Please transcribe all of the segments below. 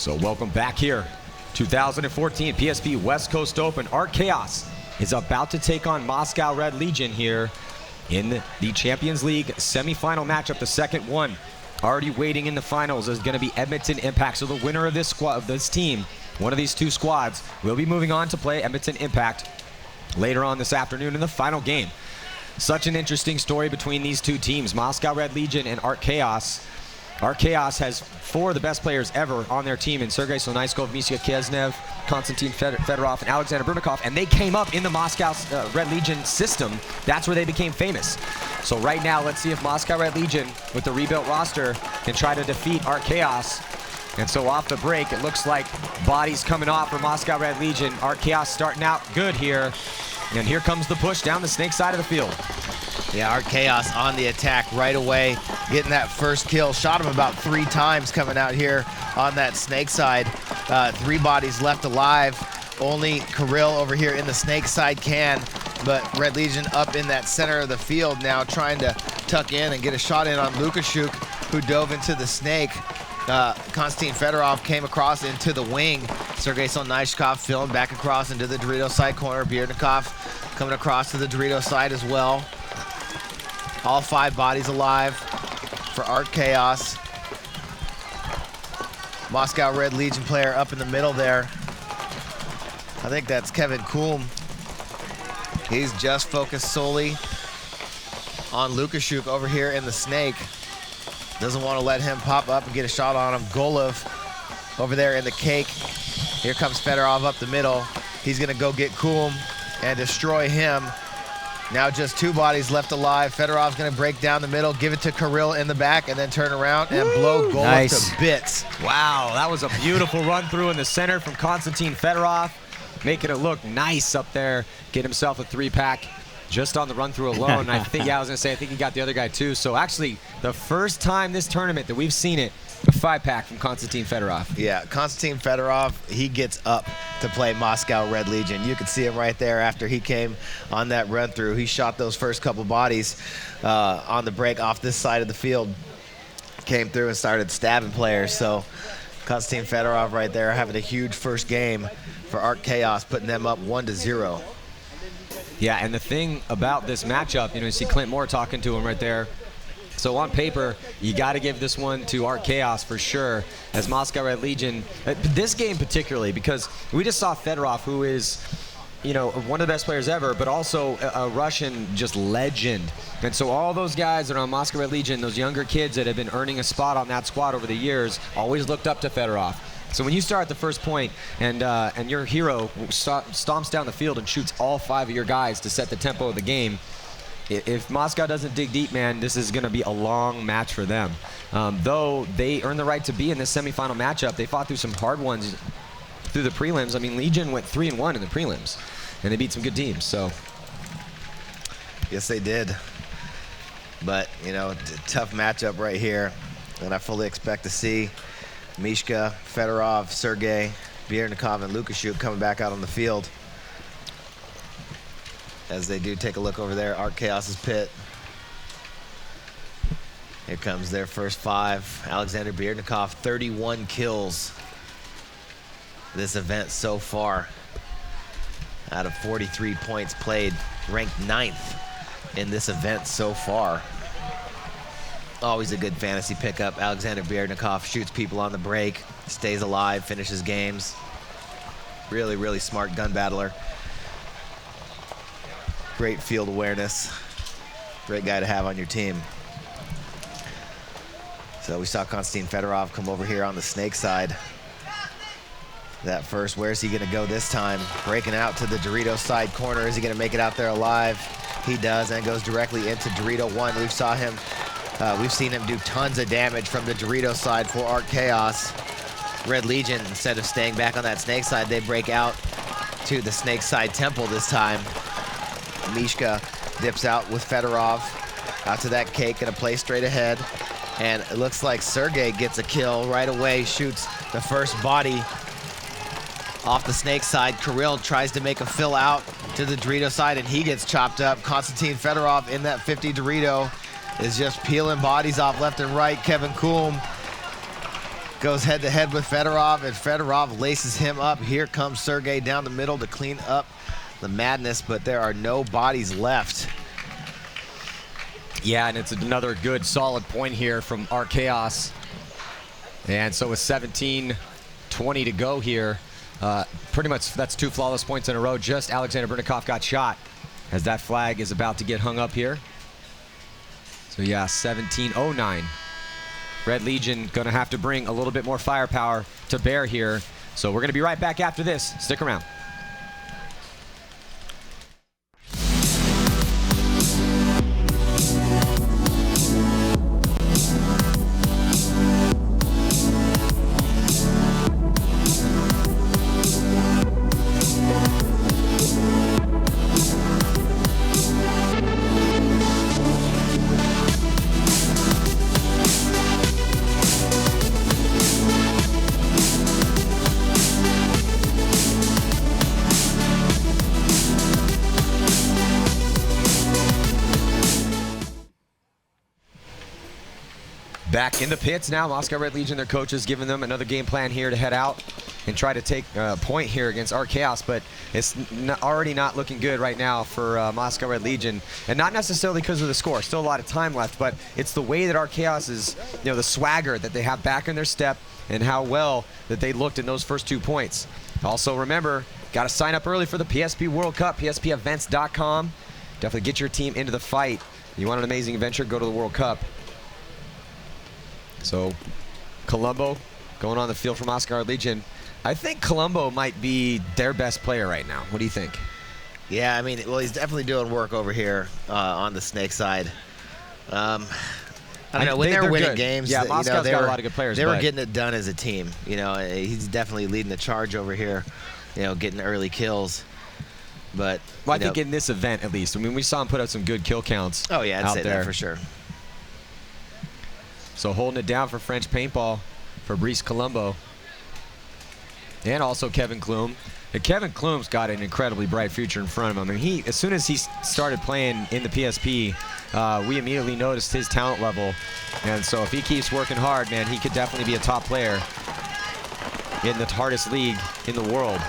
So welcome back here. 2014 PSP West Coast Open. Art Chaos is about to take on Moscow Red Legion here in the Champions League semifinal matchup, the second one. Already waiting in the finals is going to be Edmonton Impact. So the winner of this squad, of this team, one of these two squads, will be moving on to play Edmonton Impact later on this afternoon in the final game. Such an interesting story between these two teams, Moscow Red Legion and Art Chaos. Art Chaos has four of the best players ever on their team in Sergei Sonaiskov, Misha Kiesnev, Konstantin Fedorov, and Alexander Brudnikov, and they came up in the Moscow Red Legion system. That's where they became famous. So right now, let's see if Moscow Red Legion, with the rebuilt roster, can try to defeat Art Chaos. And so off the break, it looks like bodies coming off for Moscow Red Legion. Art Chaos starting out good here. And here comes the push down the snake side of the field. Yeah, Art Chaos on the attack right away, getting that first kill. Shot him about 3 times coming out here on that snake side. 3 bodies left alive. Only Kirill over here in the snake side can, but Red Legion up in that center of the field now, trying to tuck in and get a shot in on Lukashuk, who dove into the snake. Konstantin Fedorov came across into the wing. Sergei Sonaiskov filling back across into the Dorito side corner. PbNation coming across to the Dorito side as well. All 5 bodies alive for Art Chaos. Moscow Red Legion player up in the middle there. I think that's Kevin Kulm. He's just focused solely on Lukashuk over here in the snake. Doesn't want to let him pop up and get a shot on him. Golov over there in the cake. Here comes Fedorov up the middle. He's gonna go get Kulm and destroy him. Now just 2 bodies left alive. Fedorov's gonna break down the middle, give it to Kirill in the back, and then turn around and blow Golov to bits. Wow, that was a beautiful run through in the center from Konstantin Fedorov, making it look nice up there. Get himself a 3-pack just on the run through alone. I think he got the other guy too. So actually, the first time this tournament that we've seen it, a 5-pack from Konstantin Fedorov. Yeah, Konstantin Fedorov, he gets up to play Moscow Red Legion. You can see him right there after he came on that run through. He shot those first couple bodies on the break off this side of the field. Came through and started stabbing players. So Konstantin Fedorov right there having a huge first game for Art Chaos, putting them up 1-0. Yeah, and the thing about this matchup, you see Clint Moore talking to him right there. So on paper, you got to give this one to Art Chaos for sure, as Moscow Red Legion. This game particularly, because we just saw Fedorov, who is, one of the best players ever, but also a Russian just legend. And so all those guys that are on Moscow Red Legion, those younger kids that have been earning a spot on that squad over the years, always looked up to Fedorov. So when you start at the first point and your hero stomps down the field and shoots all 5 of your guys to set the tempo of the game, if Moscow doesn't dig deep, man, this is going to be a long match for them. Though they earned the right to be in this semifinal matchup, they fought through some hard ones through the prelims. I mean, Legion went 3-1 in the prelims, and they beat some good teams. So, yes, they did. But tough matchup right here, and I fully expect to see Mishka, Fedorov, Sergei, PbNation, and Lukashuk coming back out on the field. As they do take a look over there, Art Chaos's pit. Here comes their first 5. Alexander PbNation, 31 kills this event so far. Out of 43 points played, ranked 9th in this event so far. Always a good fantasy pickup. Alexander PbNation shoots people on the break, stays alive, finishes games. Really, really smart gun battler. Great field awareness. Great guy to have on your team. So we saw Konstantin Fedorov come over here on the snake side. That first, where's he gonna go this time? Breaking out to the Dorito side corner. Is he gonna make it out there alive? He does, and goes directly into Dorito 1. We've seen him do tons of damage from the Dorito side for Art Chaos. Red Legion, instead of staying back on that snake side, they break out to the snake side temple this time. Mishka dips out with Fedorov out to that cake, gonna play straight ahead. And it looks like Sergei gets a kill right away, shoots the first body off the snake side. Kirill tries to make a fill out to the Dorito side, and he gets chopped up. Konstantin Fedorov in that 50 Dorito is just peeling bodies off left and right. Kevin Kulm Goes head-to-head with Fedorov, and Fedorov laces him up. Here comes Sergey down the middle to clean up the madness, but there are no bodies left. Yeah, and it's another good, solid point here from Art Chaos. And so with 17-20 to go here, pretty much that's 2 flawless points in a row. Just Alexander Brunnikov got shot as that flag is about to get hung up here. So yeah, 17-09. Red Legion going to have to bring a little bit more firepower to bear here. So we're going to be right back after this. Stick around. Back in the pits now. Moscow Red Legion, their coach has given them another game plan here to head out and try to take a point here against Art Chaos, but it's already not looking good right now for Moscow Red Legion, and not necessarily because of the score. Still a lot of time left, but it's the way that Art Chaos is, the swagger that they have back in their step and how well that they looked in those first 2 points. Also remember, got to sign up early for the PSP World Cup, pspevents.com. Definitely get your team into the fight. You want an amazing adventure, go to the World Cup. So, Colombo going on the field for Moscow Red Legion. I think Colombo might be their best player right now. What do you think? Yeah, I mean, well, he's definitely doing work over here on the Snake side. I don't know, when they're winning good games, yeah, Moscow's got a lot of good players. They were getting it done as a team. He's definitely leading the charge over here, getting early kills. But I think in this event, at least, I mean, we saw him put up some good kill counts. Oh yeah, I'd say there that for sure. So holding it down for French Paintball, Fabrice Colombo, and also Kevin Klum. And Kevin Klum's got an incredibly bright future in front of him. I mean, as soon as he started playing in the PSP, we immediately noticed his talent level. And so if he keeps working hard, man, he could definitely be a top player in the hardest league in the world.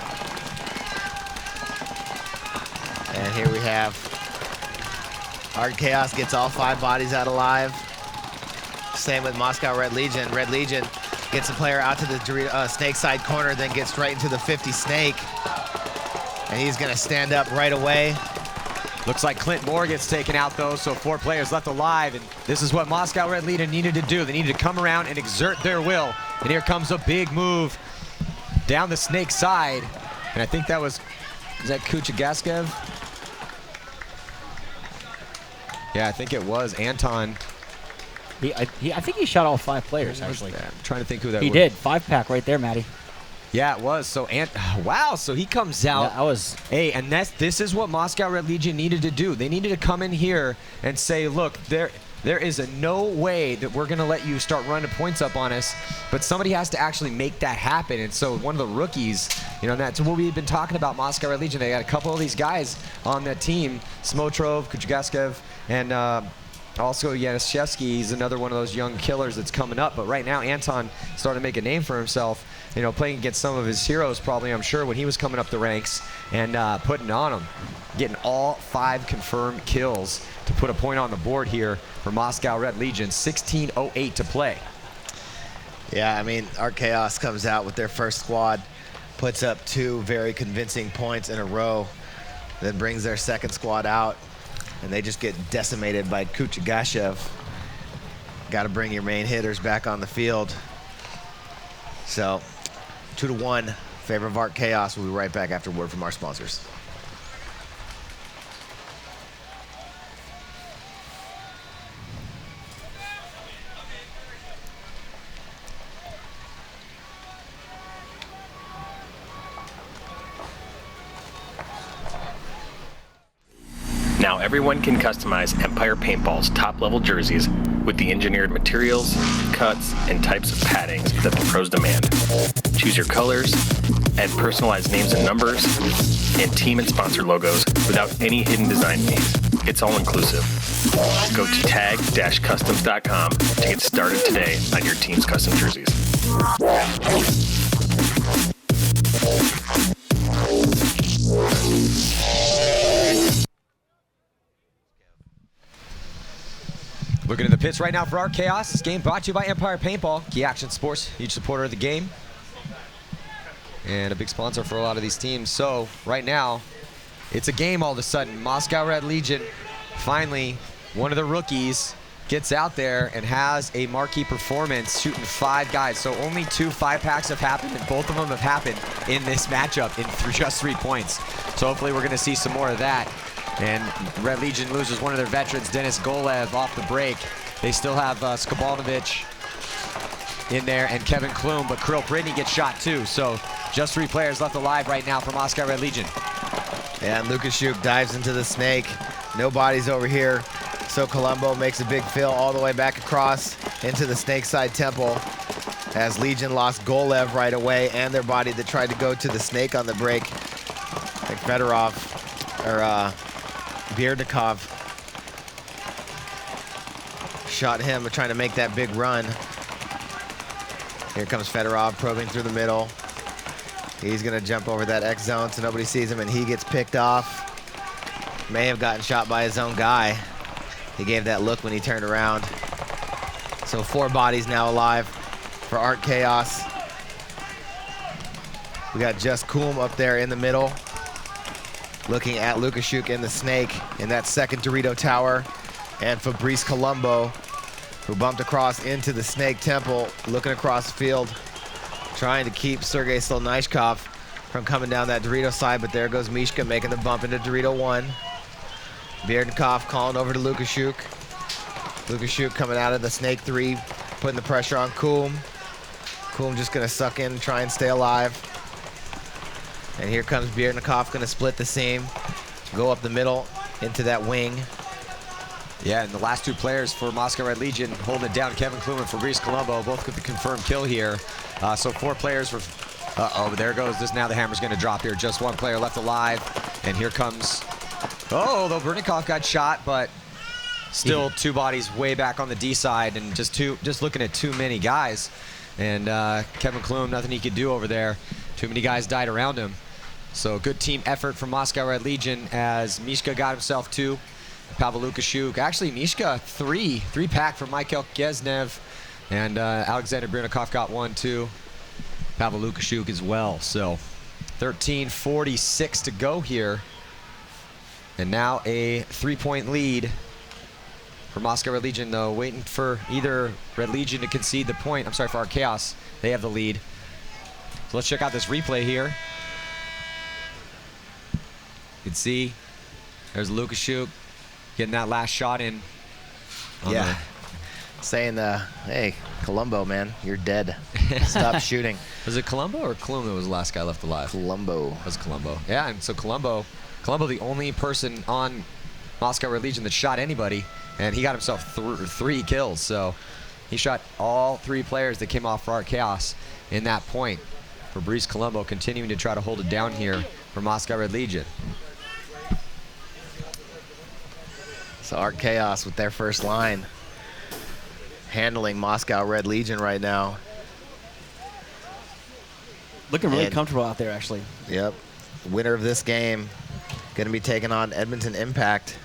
And here we have Art Chaos gets all 5 bodies out alive. Same with Moscow Red Legion. Red Legion gets a player out to the snake side corner, then gets right into the 50 snake. And he's going to stand up right away. Looks like Clint Moore gets taken out, though, so 4 players left alive. And this is what Moscow Red Legion needed to do. They needed to come around and exert their will. And here comes a big move down the snake side. And I think that was, is that Kuchagaskev? Yeah, I think it was Anton. I think he shot all 5 players, actually. I'm trying to think who that was. He did. 5-pack right there, Matty. Yeah, it was. So, wow, so he comes out. Yeah, I was. Hey, and this is what Moscow Red Legion needed to do. They needed to come in here and say, look, there is no way that we're going to let you start running points up on us, but somebody has to actually make that happen. And so one of the rookies, that's what we've been talking about, Moscow Red Legion. They got a couple of these guys on that team, Smotrov, Kuchagaskev, and also Yanishevsky. He's another one of those young killers that's coming up. But right now, Anton started to make a name for himself, playing against some of his heroes probably, I'm sure, when he was coming up the ranks and putting on them, getting all 5 confirmed kills to put a point on the board here for Moscow Red Legion. 16:08 to play. Yeah, I mean, Art Chaos comes out with their first squad, puts up 2 very convincing points in a row, then brings their second squad out, and they just get decimated by Kuchagashev. Got to bring your main hitters back on the field. So 2-1, favor of Art Chaos. We'll be right back after word from our sponsors. Now everyone can customize Empire Paintball's top-level jerseys with the engineered materials, cuts, and types of paddings that the pros demand. Choose your colors, add personalized names and numbers, and team and sponsor logos without any hidden design fees. It's all inclusive. Go to tag-customs.com to get started today on your team's custom jerseys. Looking at the pits right now for our Chaos. This game brought to you by Empire Paintball, Key Action Sports, huge supporter of the game, and a big sponsor for a lot of these teams. So right now, it's a game all of a sudden. Moscow Red Legion, finally, one of the rookies gets out there and has a marquee performance, shooting 5 guys. So only 2 5-packs have happened, and both of them have happened in this matchup in just 3 points. So hopefully we're gonna see some more of that. And Red Legion loses one of their veterans, Dennis Golev, off the break. They still have Skabalnovich in there and Kevin Klum, but Krill Brittany gets shot too. So just 3 players left alive right now for Moscow Red Legion. Yeah, and Lukashuk dives into the snake. No bodies over here. So Colombo makes a big fill all the way back across into the snake side temple, as Legion lost Golev right away and their body that tried to go to the snake on the break. Like Fedorov, or Bierdnikov shot him trying to make that big run. Here comes Fedorov probing through the middle. He's gonna jump over that X zone so nobody sees him, and he gets picked off. May have gotten shot by his own guy. He gave that look when he turned around. So 4 bodies now alive for Art Chaos. We got Just Coom up there in the middle, looking at Lukashuk in the snake in that second Dorito tower, and Fabrice Colombo, who bumped across into the snake temple, looking across the field, trying to keep Sergei Slonishkov from coming down that Dorito side, but there goes Mishka making the bump into Dorito 1. Bierdnikov calling over to Lukashuk. Lukashuk coming out of the snake 3, putting the pressure on Coom. Coom just gonna suck in and try and stay alive. And here comes Bierdnikov, gonna split the seam, go up the middle into that wing. Yeah, and the last 2 players for Moscow Red Legion holding it down, Kevin Klum and Fabrice Colombo, both with the confirmed kill here. So 4 players for, but there goes this. Now the hammer's gonna drop here. Just 1 player left alive, and here comes, though Bierdnikov got shot, but still 2 bodies way back on the D side, and just looking at too many guys. And Kevin Klum, nothing he could do over there. Too many guys died around him. So good team effort from Moscow Red Legion, as Mishka got himself 2. Pavel Lukashuk, actually Mishka 3-pack from Michael Geznev, and Alexander Bierdnikov got 1 too. Pavel Lukashuk as well. So 13:46 to go here, and now a 3-point lead for Moscow Red Legion, though, waiting for either Red Legion to concede the point. I'm sorry, for our Chaos, they have the lead. So let's check out this replay here. You can see there's Lukashuk getting that last shot in. Yeah, saying, hey, Colombo, man, you're dead. Stop shooting. Was it Colombo or Klum that was the last guy left alive? Colombo. It was Colombo. Yeah, and so Colombo, the only person on Moscow Red Legion that shot anybody, and he got himself 3 kills. So he shot all 3 players that came off for our Chaos in that point. Fabrice Colombo continuing to try to hold it down here for Moscow Red Legion. So Art Chaos with their first line, handling Moscow Red Legion right now. Looking really comfortable out there, actually. Yep. Winner of this game going to be taking on Edmonton Impact,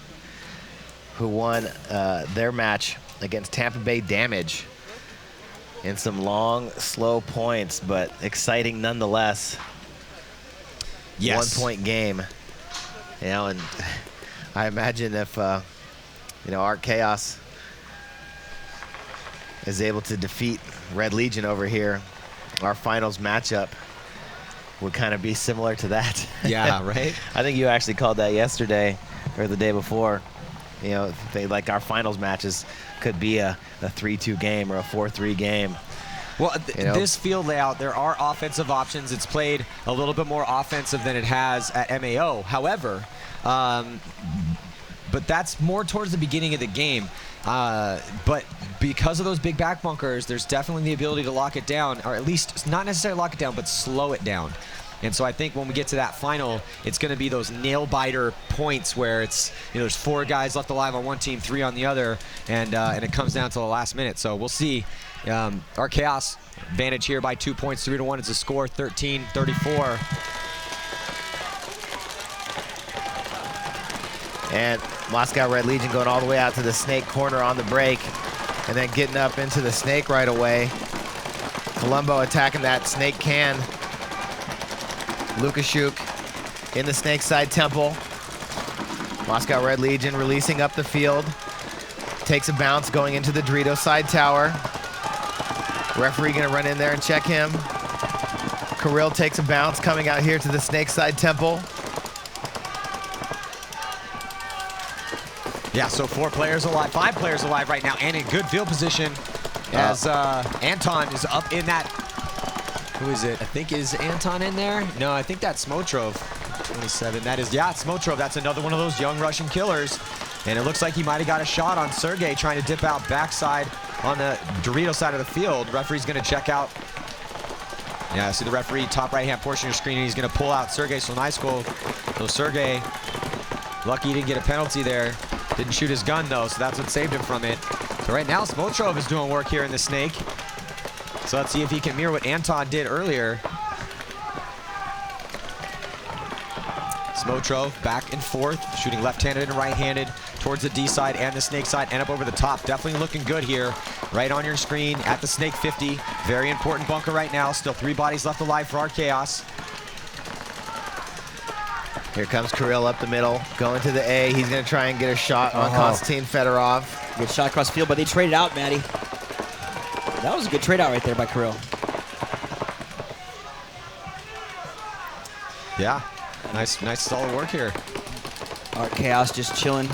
who won their match against Tampa Bay Damage in some long, slow points, but exciting nonetheless. Yes. 1-point game. You know, and I imagine if you know, Art Chaos is able to defeat Red Legion over here, our finals matchup would kind of be similar to that. Yeah, right? I think you actually called that yesterday or the day before. You know, like our finals matches could be a 3-2 game or a 4-3 game. Well, You know? this field layout, there are offensive options. It's played a little bit more offensive than it has at MAO. However, but that's more towards the beginning of the game. But because of those big back bunkers, there's definitely the ability to lock it down, or at least not necessarily lock it down, but slow it down. And so I think when we get to that final, it's going to be those nail-biter points where it's, there's 4 guys left alive on one team, 3 on the other, and it comes down to the last minute. So we'll see. Our Chaos advantage here by 2 points, 3-1 is the score, 13-34. And Moscow Red Legion going all the way out to the snake corner on the break, and then getting up into the snake right away. Colombo attacking that snake can. Lukashuk in the snake side temple. Moscow Red Legion releasing up the field. Takes a bounce going into the Dorito side tower. Referee gonna run in there and check him. Kirill takes a bounce coming out here to the snake side temple. Yeah, so 4 players alive, 5 players alive right now, and in good field position as Anton is up in that. Who is it? I think is Anton in there? No, I think that's Smotrov, 27. That is, yeah, it's Smotrov. That's another one of those young Russian killers. And it looks like he might have got a shot on Sergey trying to dip out backside on the Dorito side of the field. Referee's going to check out. Yeah, see the referee top right-hand portion of your screen, and he's going to pull out Sergey Slonaisko. So Sergey, lucky he didn't get a penalty there. Didn't shoot his gun, though, so that's what saved him from it. So right now, Smotrov is doing work here in the snake. So let's see if he can mirror what Anton did earlier. Smotrov back and forth, shooting left-handed and right-handed towards the D side and the snake side, and up over the top. Definitely looking good here, right on your screen at the snake 50. Very important bunker right now. Still 3 bodies left alive for our Chaos. Here comes Kirill up the middle, going to the A. He's going to try and get a shot on Konstantin Fedorov. Good shot across the field, but they traded out, Matty. That was a good trade out right there by Kirill. Yeah, nice solid work here. All right, Chaos just chilling.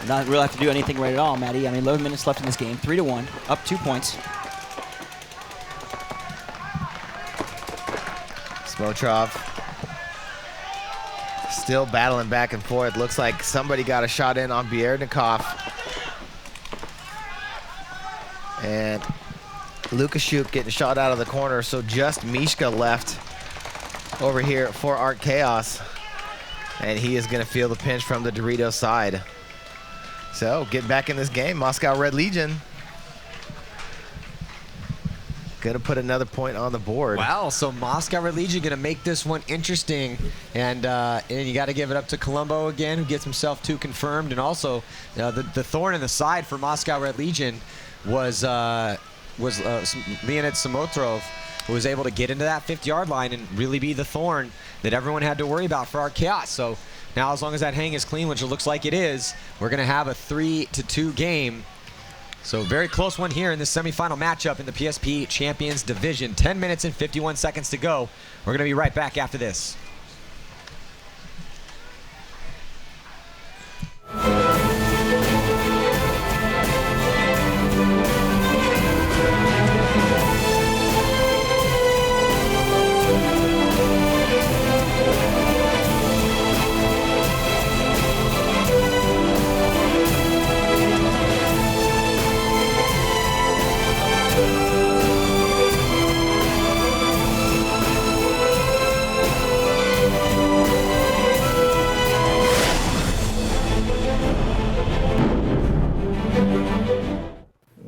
Not really have to do anything right at all, Matty. I mean, 11 minutes left in this game, 3-1, up 2 points. Smotrov still battling back and forth. Looks like somebody got a shot in on Biernikov. And Lukashuk getting shot out of the corner, so just Mishka left over here for Art Chaos. And he is going to feel the pinch from the Dorito side. So, getting back in this game, Moscow Red Legion gonna put another point on the board. Wow, so Moscow Red Legion gonna make this one interesting, and you got to give it up to Colombo again, who gets himself 2 confirmed, and also the thorn in the side for Moscow Red Legion was Leonid Samotrov, who was able to get into that 50-yard line and really be the thorn that everyone had to worry about for our Chaos. So now, as long as that hang is clean, which it looks like it is, we're gonna have a 3-2 game. So very close one here in this semifinal matchup in the PSP Champions Division. 10 minutes and 51 seconds to go. We're going to be right back after this.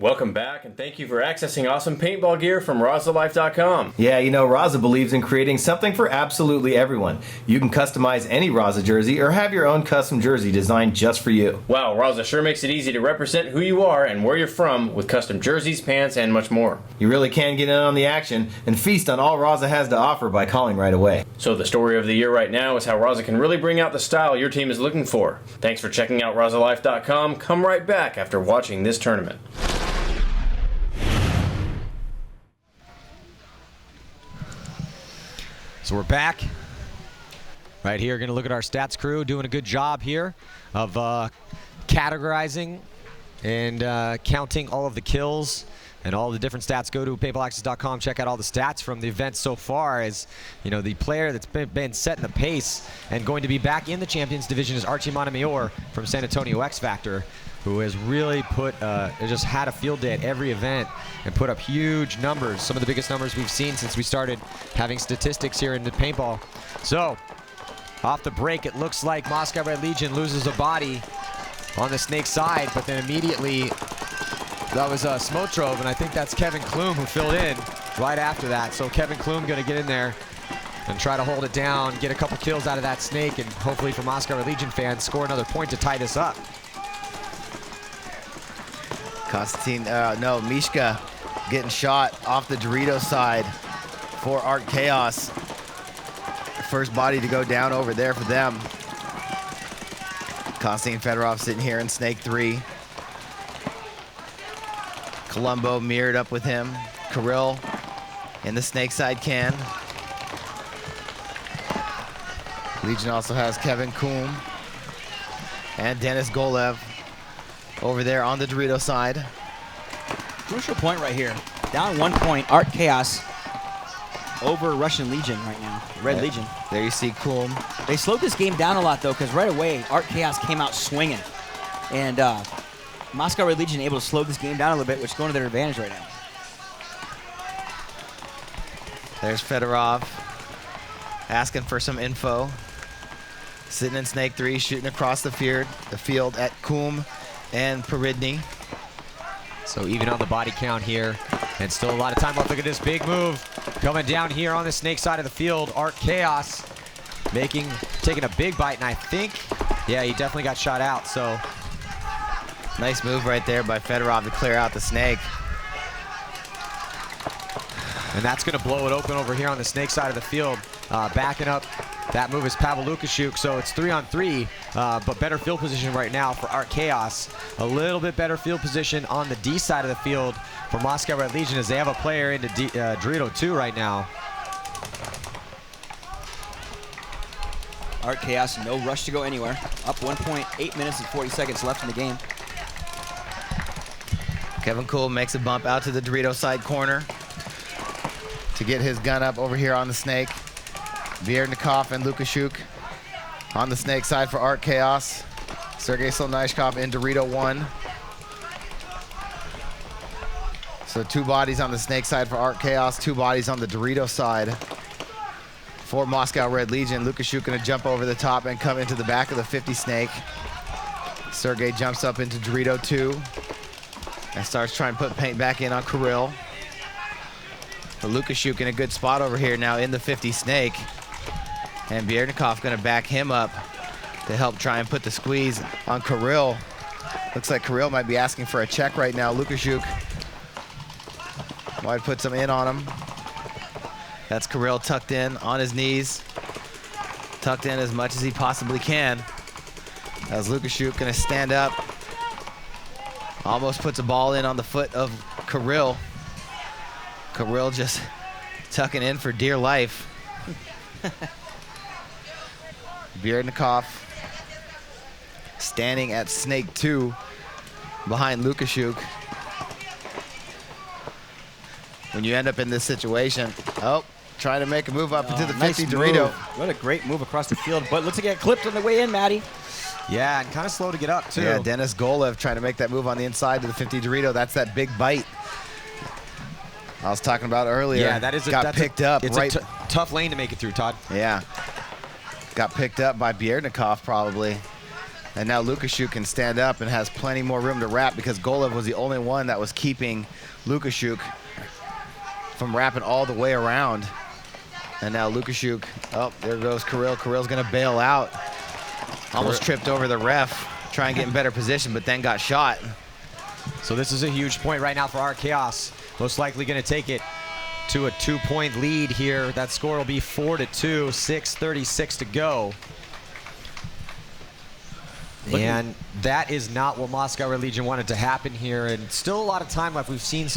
Welcome back, and thank you for accessing awesome paintball gear from RazaLife.com. Yeah, you know, Raza believes in creating something for absolutely everyone. You can customize any Raza jersey or have your own custom jersey designed just for you. Wow, Raza sure makes it easy to represent who you are and where you're from with custom jerseys, pants, and much more. You really can get in on the action and feast on all Raza has to offer by calling right away. So the story of the year right now is how Raza can really bring out the style your team is looking for. Thanks for checking out RazaLife.com. Come right back after watching this tournament. So we're back right here. Going to look at our stats crew doing a good job here of categorizing and counting all of the kills and all the different stats. Go to PaintballAccess.com. Check out all the stats from the event so far. As you know, the player that's been setting the pace and going to be back in the Champions Division is Archie Montemayor from San Antonio X Factor. who has really just had a field day at every event and put up huge numbers, some of the biggest numbers we've seen since we started having statistics here in the paintball. So, off the break, it looks like Moscow Red Legion loses a body on the snake side, but then immediately that was Smotrov, and I think that's Kevin Klum who filled in right after that. So Kevin Klum going to get in there and try to hold it down, get a couple kills out of that snake, and hopefully for Moscow Red Legion fans, score another point to tie this up. Mishka getting shot off the Dorito side for Art Chaos. First body to go down over there for them. Konstantin Fedorov sitting here in Snake 3. Colombo mirrored up with him. Kirill in the Snake side can. Legion also has Kevin Kuhn and Dennis Golev over there on the Dorito side. Crucial point right here. Down 1 point, Art Chaos over Russian Legion right now, Red Legion. There you see Kuhn. They slowed this game down a lot, though, because right away, Art Chaos came out swinging. And Moscow Red Legion able to slow this game down a little bit, which is going to their advantage right now. There's Fedorov asking for some info. Sitting in Snake 3, shooting across the field at Kum and Peridny. So even on the body count here, and still a lot of time left. Look at this big move coming down here on the snake side of the field. Art Chaos taking a big bite, and I think, yeah, he definitely got shot out. So nice move right there by Fedorov to clear out the snake. And that's going to blow it open over here on the snake side of the field. Backing up that move is Pavel Lukashuk, so it's 3-on-3, but better field position right now for Art Chaos. A little bit better field position on the D side of the field for Moscow Red Legion as they have a player into Dorito 2 right now. Art Chaos, no rush to go anywhere. Up 1 point, 8 minutes and 40 seconds left in the game. Kevin Kuhl makes a bump out to the Dorito side corner to get his gun up over here on the snake. Viernikov and Lukashuk on the snake side for Art Chaos. Sergei Solnishkov in Dorito 1. So 2 bodies on the snake side for Art Chaos, 2 bodies on the Dorito side for Moscow Red Legion. Lukashuk gonna jump over the top and come into the back of the 50 snake. Sergei jumps up into Dorito 2 and starts trying to put paint back in on Kirill. But Lukashuk in a good spot over here now in the 50 snake. And Viernikov gonna back him up to help try and put the squeeze on Kirill. Looks like Kirill might be asking for a check right now. Lukashuk might put some in on him. That's Kirill tucked in on his knees. Tucked in as much as he possibly can. As Lukashuk gonna stand up. Almost puts a ball in on the foot of Kirill. Kirill just tucking in for dear life. Viernikov standing at Snake 2 behind Lukashuk. When you end up in this situation, trying to make a move up into the 50 Dorito. Move. What a great move across the field, but looks like it got clipped on the way in, Matty. Yeah, and kind of slow to get up, too. Yeah, Dennis Golev trying to make that move on the inside to the 50 Dorito. That's that big bite I was talking about earlier. Yeah, that is picked up. It's right. a tough lane to make it through, Todd. Yeah. Got picked up by Viernikov probably. And now Lukashuk can stand up and has plenty more room to wrap because Golev was the only one that was keeping Lukashuk from wrapping all the way around. And now Lukashuk, there goes Kirill. Kirill's gonna bail out. Almost tripped over the ref, trying to get in better position, but then got shot. So this is a huge point right now for Art Chaos. Most likely going to take it to a 2-point lead here. That score will be 4-2, 6:36 to go. And that is not what Moscow Red Legion wanted to happen here. And still a lot of time left. We've seen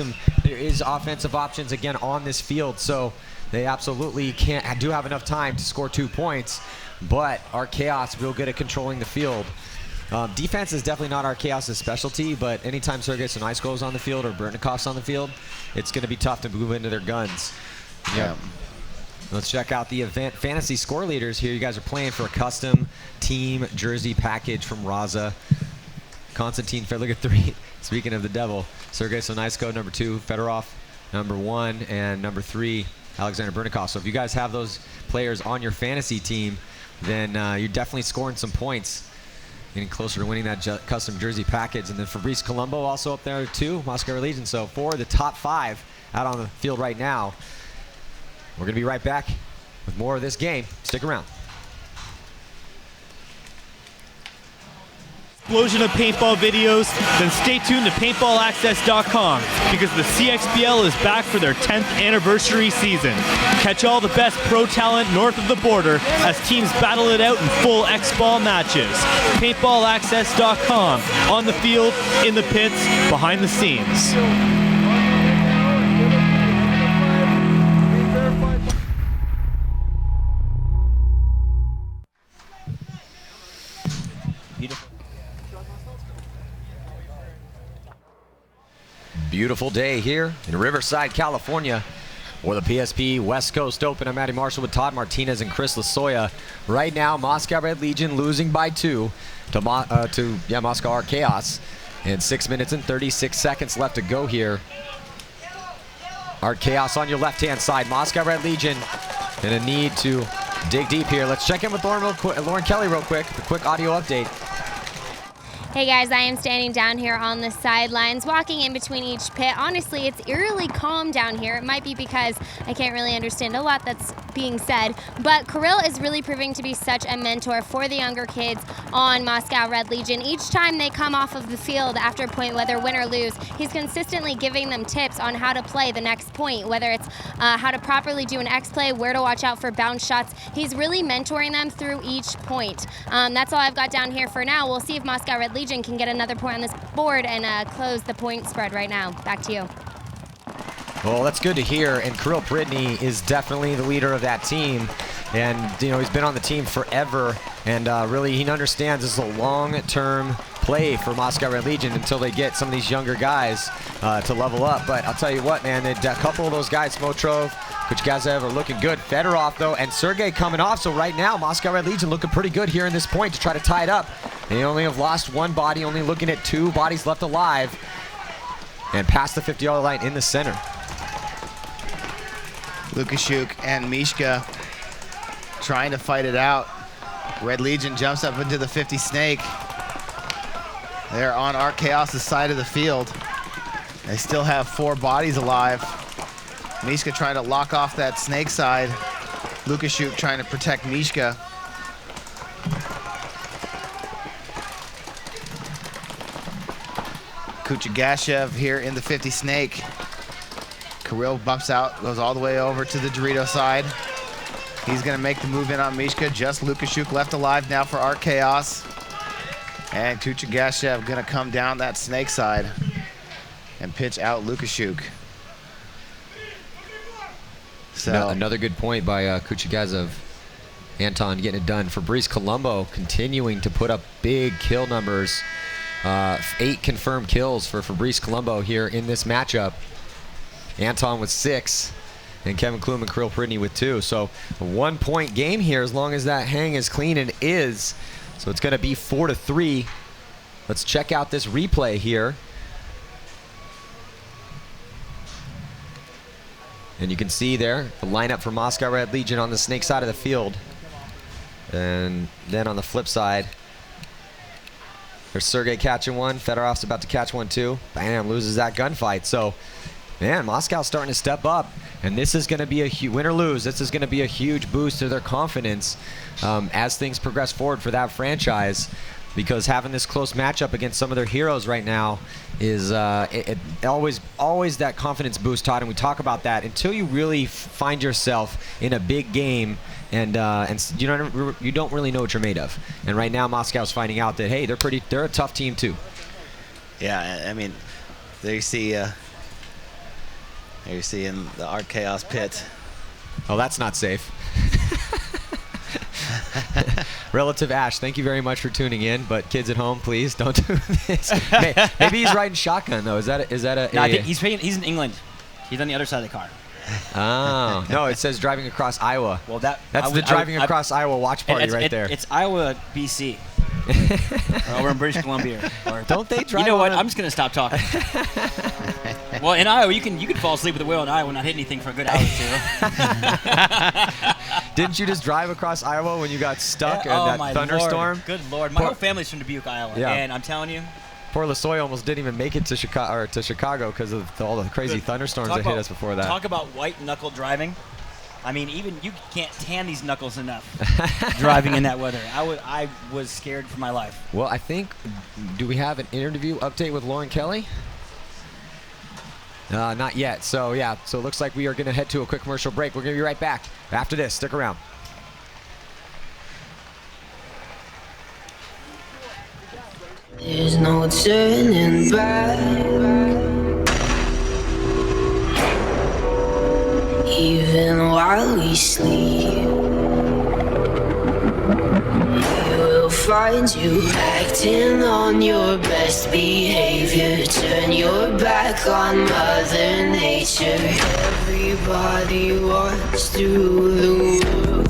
there is offensive options again on this field. So they absolutely do have enough time to score 2 points. But Art Chaos real good at controlling the field. Defense is definitely not Art Chaos' specialty, but anytime Sergei Sonaisko is on the field or Burtnikov's on the field, it's going to be tough to move into their guns. Yeah. Let's check out the event fantasy score leaders here. You guys are playing for a custom team jersey package from Raza. Konstantin Fedorov, look at 3. Speaking of the devil, Sergei Sonaisko, number 2, Fedorov, number 1, and number 3, Alexander Bernikov. So if you guys have those players on your fantasy team, then you're definitely scoring some points, getting closer to winning that custom jersey package. And then Fabrice Colombo also up there too, Moscow Red Legion. So 4 of the top 5 out on the field right now. We're going to be right back with more of this game. Stick around. Explosion of paintball videos, then stay tuned to paintballaccess.com because the CXBL is back for their 10th anniversary season. Catch all the best pro talent north of the border as teams battle it out in full X-Ball matches. Paintballaccess.com, on the field, in the pits, behind the scenes. Beautiful day here in Riverside, California, for the PSP West Coast Open. I'm Matty Marshall with Todd Martinez and Chris Lasoya. Right now, Moscow Red Legion losing by 2 to Moscow Art Chaos. And 6 minutes and 36 seconds left to go here. Art Chaos on your left-hand side. Moscow Red Legion in a need to dig deep here. Let's check in with Lauren Kelly real quick. A quick audio update. Hey guys, I am standing down here on the sidelines, walking in between each pit. Honestly, it's eerily calm down here. It might be because I can't really understand a lot that's being said, but Kirill is really proving to be such a mentor for the younger kids on Moscow Red Legion. Each time they come off of the field after a point, whether win or lose, he's consistently giving them tips on how to play the next point, whether it's how to properly do an X-play, where to watch out for bounce shots. He's really mentoring them through each point. That's all I've got down here for now. We'll see if Moscow Red Legion can get another point on this board and close the point spread right now. Back to you. Well, that's good to hear, and Kirill Pridny is definitely the leader of that team, and he's been on the team forever, and really he understands this is a long-term play for Moscow Red Legion until they get some of these younger guys to level up. But I'll tell you what, man, a couple of those guys, Smotrov, Kuchgazev, are looking good. Fedorov, though, and Sergey coming off. So right now, Moscow Red Legion looking pretty good here in this point to try to tie it up. They only have lost 1 body, only looking at 2 bodies left alive, and past the 50-yard line in the center. Lukashuk and Mishka trying to fight it out. Red Legion jumps up into the 50 snake. They're on Art Chaos' side of the field. They still have 4 bodies alive. Mishka trying to lock off that snake side. Lukashuk trying to protect Mishka. Kuchagashev here in the 50 snake. Kirill bumps out, goes all the way over to the Dorito side. He's gonna make the move in on Mishka. Just Lukashuk left alive now for Art Chaos. And Kuchagashev gonna come down that snake side and pitch out Lukashuk. So another good point by Kuchgazev. Anton getting it done. Fabrice Colombo continuing to put up big kill numbers. 8 confirmed kills for Fabrice Colombo here in this matchup. Anton with 6, and Kevin Klum and Kirill Pridny with 2. So a 1-point game here as long as that hang is clean, and is. So it's going to be 4-3. Let's check out this replay here. And you can see there the lineup for Moscow Red Legion on the snake side of the field. And then on the flip side, there's Sergey catching one. Fedorov's about to catch one too. Bam, loses that gunfight. So, man, Moscow's starting to step up. And this is going to be a win or lose. This is going to be a huge boost to their confidence as things progress forward for that franchise. Because having this close matchup against some of their heroes right now is always that confidence boost, Todd. And we talk about that until you really find yourself in a big game, and you don't really know what you're made of. And right now, Moscow's finding out that hey, they're a tough team too. yeah, I mean, there you see in the Art Chaos pit. Oh, that's not safe. Relative Ash, thank you very much for tuning in, but kids at home, please don't do this. Maybe he's riding shotgun though. Is that a? No, I think he's in England. He's on the other side of the car. Oh no, it says driving across Iowa. Well, that's the driving across Iowa watch party right there. It's Iowa, BC. Or we're in British Columbia. Or, Don't they drive? You know what? on I'm just gonna stop talking. Well, in Iowa, you can fall asleep with the wheel in Iowa and not hit anything for a good hour or two. Didn't you just drive across Iowa when you got stuck in that my thunderstorm? Lord. Good Lord. My whole family's from Dubuque, Iowa. Yeah. And I'm telling you, Poor LaSoy almost didn't even make it to Chicago because of all the crazy thunderstorms that hit us before that. Talk about white knuckle driving. I mean, even you can't tan these knuckles enough driving in that weather. I was scared for my life. Well, I think, do we have an interview update with Lauren Kelly? Not yet. So, yeah. So it looks like we are going to head to a quick commercial break. We're going to be right back after this. Stick around. There's no turning back. Even while we sleep, you will find you acting on your best behavior. Turn your back on Mother Nature. Everybody walks through the world.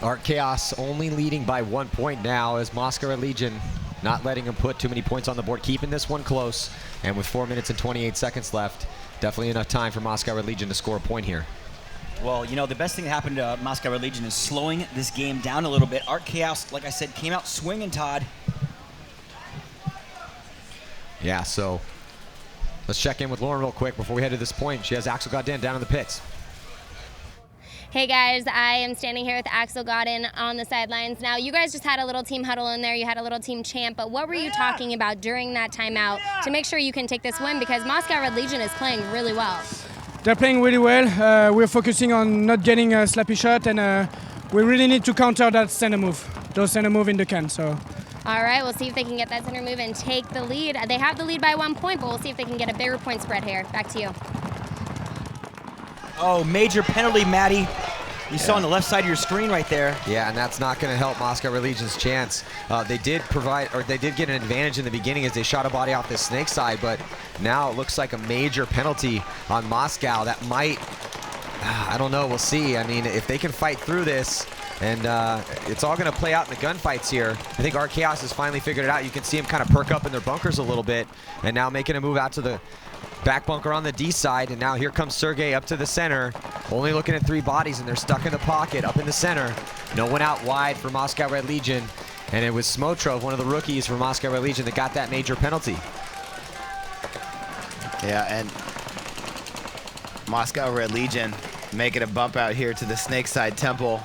Art Chaos only leading by 1 point now as Moscow Red Legion not letting him put too many points on the board, keeping this one close. And with 4 minutes and 28 seconds left, definitely enough time for Moscow Red Legion to score a point here. Well, you know, the best thing that happened to Moscow Red Legion is slowing this game down a little bit. Art Chaos, like I said, came out swinging, Todd. Yeah, so let's check in with Lauren real quick before we head to this point. She has Axel Godin down in the pits. Hey guys, I am standing here with Axel Godin on the sidelines. Now, you guys just had a little team huddle in there. You had a little team chant, but what were you talking about during that timeout to make sure you can take this win? Because Moscow Red Legion is playing really well. They're playing really well. We're focusing on not getting a slappy shot, and we really need to counter that center move, those center move in the can. So. All right, we'll see if they can get that center move and take the lead. They have the lead by 1 point, but we'll see if they can get a bigger point spread here. Back to you. Oh, major penalty, Maddie. You saw on the left side of your screen right there. Yeah, and that's not going to help Moscow Red Legion's chance. They did get an advantage in the beginning as they shot a body off the snake side, but now it looks like a major penalty on Moscow. That might, I don't know, we'll see. I mean, if they can fight through this, and it's all going to play out in the gunfights here. I think Art Chaos has finally figured it out. You can see him kind of perk up in their bunkers a little bit, and now making a move out to the back bunker on the D side, and now here comes Sergey up to the center, only looking at 3 bodies, and they're stuck in the pocket up in the center. No one out wide for Moscow Red Legion, and it was Smotrov, one of the rookies for Moscow Red Legion, that got that major penalty. Yeah, and Moscow Red Legion making a bump out here to the Snakeside Temple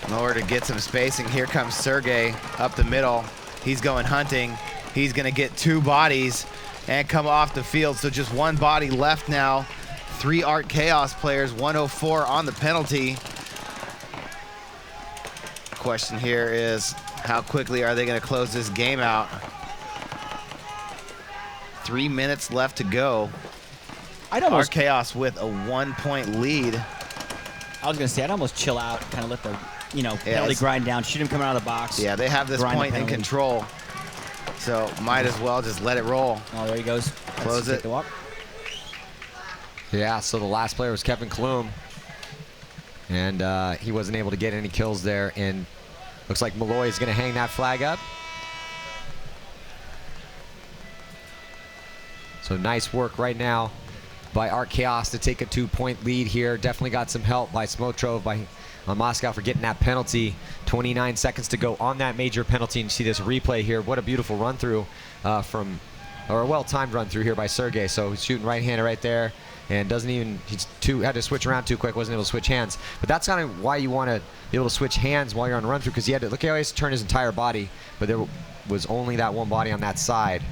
in order to get some spacing. Here comes Sergey up the middle. He's going hunting. He's going to get 2 bodies and come off the field. So just 1 body left now. 3 Art Chaos players, 104 on the penalty. Question here is, how quickly are they going to close this game out? 3 minutes left to go. Art Chaos with a 1 point lead. I was going to say, I'd almost chill out, kind of let the, penalty grind down, shoot him coming out of the box. Yeah, they have this point in control. So might as well just let it roll. Oh, there he goes. Close it. Yeah, so the last player was Kevin Klum, and he wasn't able to get any kills there, and looks like Malloy is going to hang that flag up. So nice work right now by Art Chaos to take a 2 point lead here. Definitely got some help by Smotrov on Moscow for getting that penalty. 29 seconds to go on that major penalty, and you see this replay here. What a beautiful run through or a well-timed run through here by Sergey. So he's shooting right-handed right there, and had to switch around too quick, wasn't able to switch hands. But that's kind of why you want to be able to switch hands while you're on a run through, because he had to look how he has to turn his entire body, but there was only that one body on that side.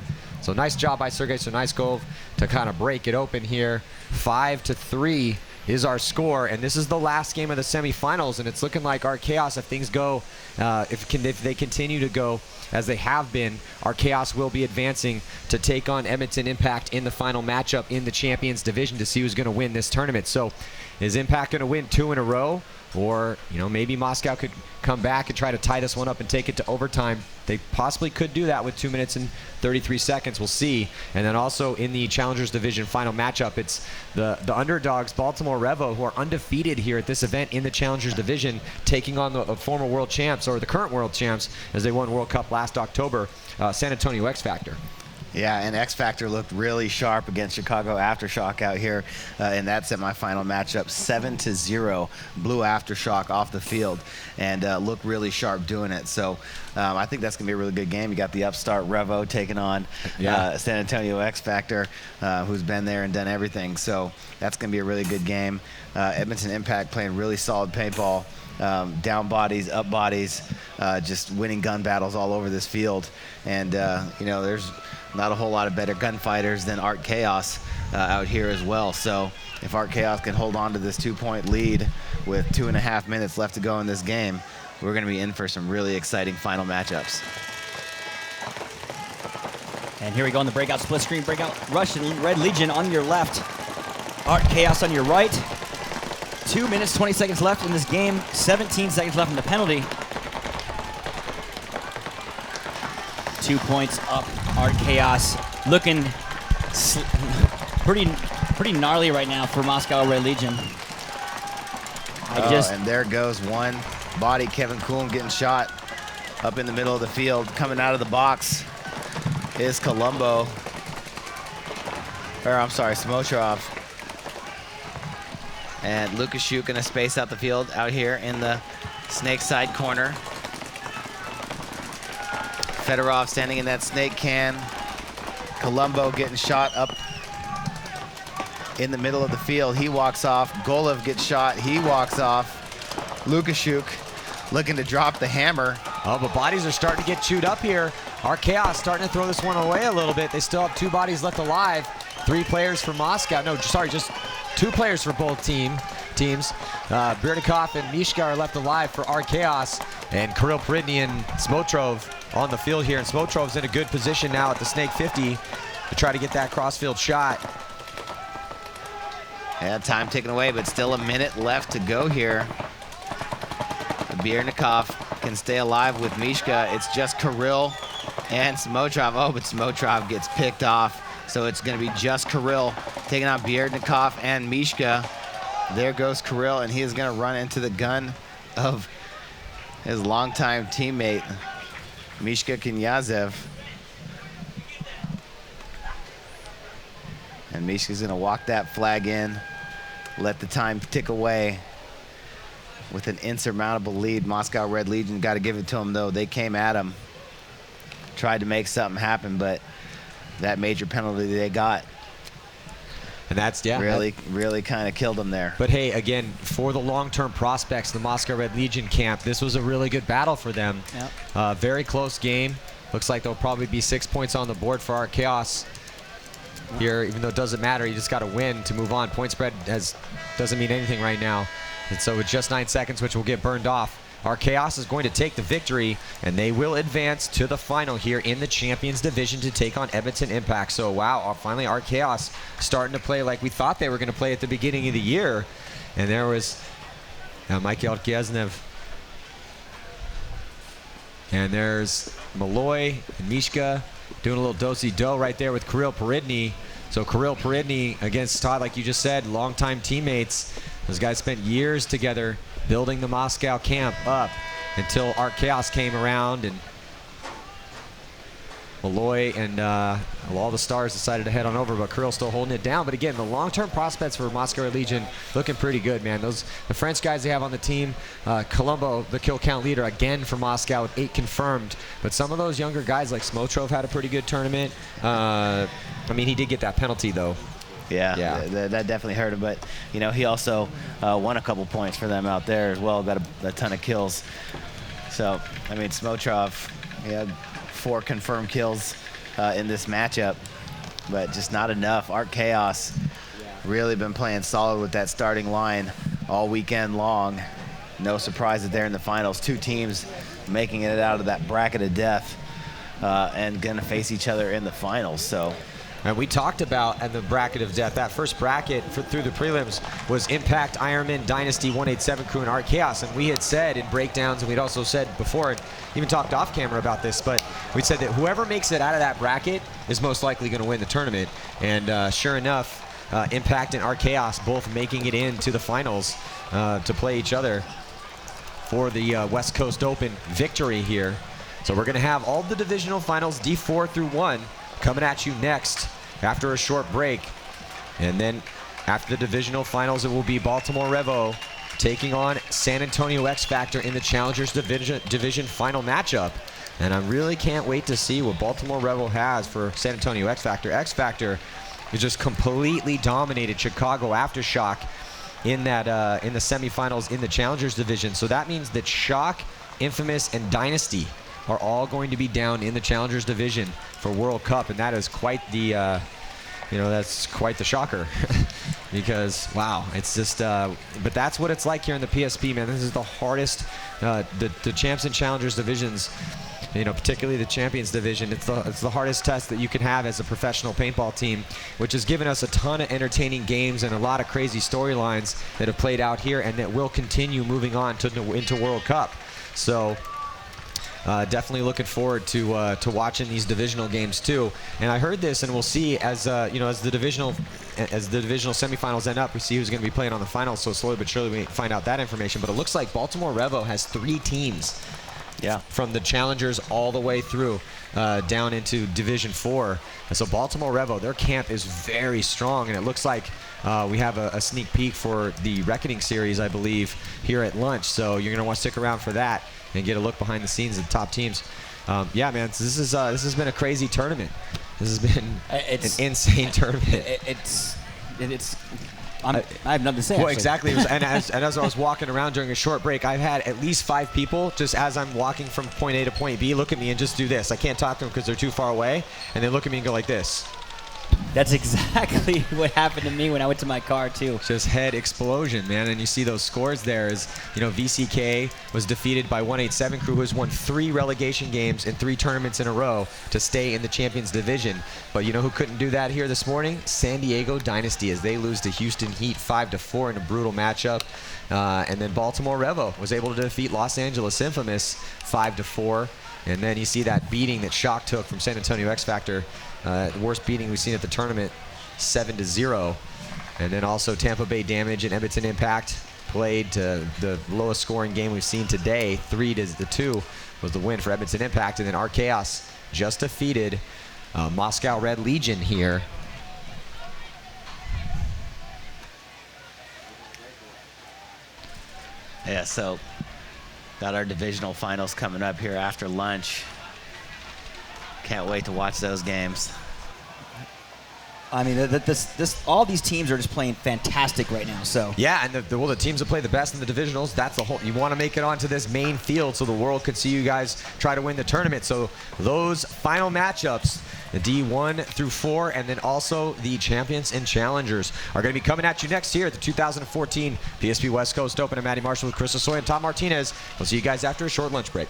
So nice job by Sergei Sernaiskov to kind of break it open here. 5-3 is our score, and this is the last game of the semifinals, and it's looking like our Chaos, if things go, if they continue to go as they have been, our Chaos will be advancing to take on Edmonton Impact in the final matchup in the Champions Division to see who's going to win this tournament. So is Impact going to win 2 in a row? Or, maybe Moscow could come back and try to tie this one up and take it to overtime. They possibly could do that with 2 minutes and 33 seconds. We'll see. And then also in the Challengers Division final matchup, it's the underdogs, Baltimore Revo, who are undefeated here at this event in the Challengers Division, taking on the former world champs, or the current world champs, as they won World Cup last October, San Antonio X Factor. Yeah, and X Factor looked really sharp against Chicago Aftershock out here in that semifinal matchup. 7-0 blew Aftershock off the field and looked really sharp doing it. So I think that's going to be a really good game. You got the upstart Revo taking on San Antonio X Factor, who's been there and done everything. So that's going to be a really good game. Edmonton Impact playing really solid paintball. Down bodies, up bodies, just winning gun battles all over this field. And, there's not a whole lot of better gunfighters than Art Chaos out here as well. So if Art Chaos can hold on to this 2-point lead with 2.5 minutes left to go in this game, we're going to be in for some really exciting final matchups. And here we go on the breakout split screen, breakout rush and Red Legion on your left. Art Chaos on your right. 2 minutes, 20 seconds left in this game. 17 seconds left in the penalty. 2 points up. Art Chaos looking pretty gnarly right now for Moscow Red Legion. And there goes one body. Kevin Kuhn getting shot up in the middle of the field. Coming out of the box is Colombo. Smotrov. And Lukashuk gonna space out the field out here in the snake side corner. Fedorov standing in that snake can. Colombo getting shot up in the middle of the field. He walks off. Golev gets shot. He walks off. Lukashuk looking to drop the hammer. Oh, but bodies are starting to get chewed up here. Our Chaos starting to throw this one away a little bit. They still have 2 bodies left alive. 3 players for Moscow. No, sorry, just 2 players for both teams. Birnikov and Mishka are left alive for our Chaos. And Kirill Peridny and Smotrov on the field here. And Smotrov's in a good position now at the Snake 50 to try to get that crossfield shot. Yeah, time taken away, but still a minute left to go here. Birnikov can stay alive with Mishka. It's just Kirill and Smotrov. Oh, but Smotrov gets picked off. So it's going to be just Kirill taking out Birnikov and Mishka. There goes Kirill, and he is going to run into the gun of his longtime teammate, Mishka Knyazev. And Mishka's going to walk that flag in, let the time tick away with an insurmountable lead. Moscow Red Legion, got to give it to them, though. They came at him, tried to make something happen, but that major penalty they got, and that's really kind of killed them there. But hey, again, for the long-term prospects, the Moscow Red Legion camp, this was a really good battle for them. Yep. Very close game. Looks like there'll probably be 6 points on the board for our Chaos here, even though it doesn't matter. You just got to win to move on. Point spread doesn't mean anything right now. And so with just 9 seconds, which will get burned off, our Chaos is going to take the victory, and they will advance to the final here in the Champions Division to take on Edmonton Impact. So, wow, finally our Chaos starting to play like we thought they were going to play at the beginning of the year. And there was Mikhail Kiesnev. And there's Malloy and Mishka doing a little do-si-do right there with Kirill Peridny. So Kirill Peridny against Todd, like you just said, longtime teammates. Those guys spent years together building the Moscow camp up until Art Chaos came around, and Malloy and all the stars decided to head on over, but Kirill still holding it down. But again, the long-term prospects for Moscow Red Legion looking pretty good, man. The French guys they have on the team, Colombo, the kill count leader again for Moscow with 8 confirmed. But some of those younger guys like Smotrov had a pretty good tournament. I mean, he did get that penalty though. Yeah, that definitely hurt him. But, you know, he also won a couple points for them out there as well, got a ton of kills. So, I mean, Smotrov, he had 4 confirmed kills in this matchup, but just not enough. Art Chaos really been playing solid with that starting line all weekend long. No surprises there in the finals. 2 teams making it out of that bracket of death and going to face each other in the finals. So. And we talked about at the bracket of death, that first bracket through the prelims was Impact, Ironman, Dynasty, 187 Crew, and Art Chaos. And we had said in breakdowns, and we'd also said before, and even talked off camera about this, but we said that whoever makes it out of that bracket is most likely going to win the tournament. And sure enough, Impact and Art Chaos both making it into the finals to play each other for the West Coast Open victory here. So we're going to have all the divisional finals, D4 through 1, coming at you next after a short break. And then after the divisional finals, it will be Baltimore Revo taking on San Antonio X Factor in the Challengers Division final matchup. And I really can't wait to see what Baltimore Revo has for San Antonio X Factor. X Factor has just completely dominated Chicago Aftershock in that in the semifinals in the Challengers Division. So that means that Shock, Infamous, and Dynasty are all going to be down in the Challengers Division for World Cup, and that is quite the that's quite the shocker. Because wow, it's just but that's what it's like here in the PSP, man. This is the hardest the Champs and Challengers divisions, you know, particularly the Champions division. It's the hardest test that you can have as a professional paintball team, which has given us a ton of entertaining games and a lot of crazy storylines that have played out here and that will continue moving on into World Cup. So definitely looking forward to watching these divisional games too. And I heard this, and we'll see as as the divisional semifinals end up, we see who's going to be playing on the finals. So slowly but surely we find out that information. But it looks like Baltimore Revo has 3 teams, from the Challengers all the way through down into Division 4. And so Baltimore Revo, their camp is very strong, and it looks like we have a sneak peek for the Reckoning series, I believe, here at lunch. So you're going to want to stick around for that and get a look behind the scenes of the top teams. Yeah, man, this has been a crazy tournament. This has been an insane tournament. I have nothing to say. Well, actually. exactly. And as I was walking around during a short break, I've had at least 5 people, just as I'm walking from point A to point B, look at me and just do this. I can't talk to them because they're too far away, and they look at me and go like this. That's exactly what happened to me when I went to my car too. Just head explosion, man. And you see those scores there is, VCK was defeated by 187 Crew, who has won 3 relegation games in 3 tournaments in a row to stay in the Champions Division. But you know who couldn't do that here this morning? San Diego Dynasty, as they lose to Houston Heat 5-4 in a brutal matchup. And then Baltimore Revo was able to defeat Los Angeles Infamous 5-4. And then you see that beating that Shock took from San Antonio X Factor. The worst beating we've seen at the tournament, 7-0. And then also Tampa Bay Damage and Edmonton Impact played to the lowest scoring game we've seen today. 3-2 was the win for Edmonton Impact. And then Art Chaos just defeated Moscow Red Legion here. Yeah, so got our divisional finals coming up here after lunch. Can't wait to watch those games. I mean, all these teams are just playing fantastic right now. So yeah, and the teams that play the best in the divisionals, that's the whole. You want to make it onto this main field so the world could see you guys try to win the tournament. So those final matchups, the D1 through 4, and then also the Champions and Challengers are going to be coming at you next year at the 2014 PSP West Coast Open. I'm Matty Marshall with Chris Osoy and Tom Martinez. We'll see you guys after a short lunch break.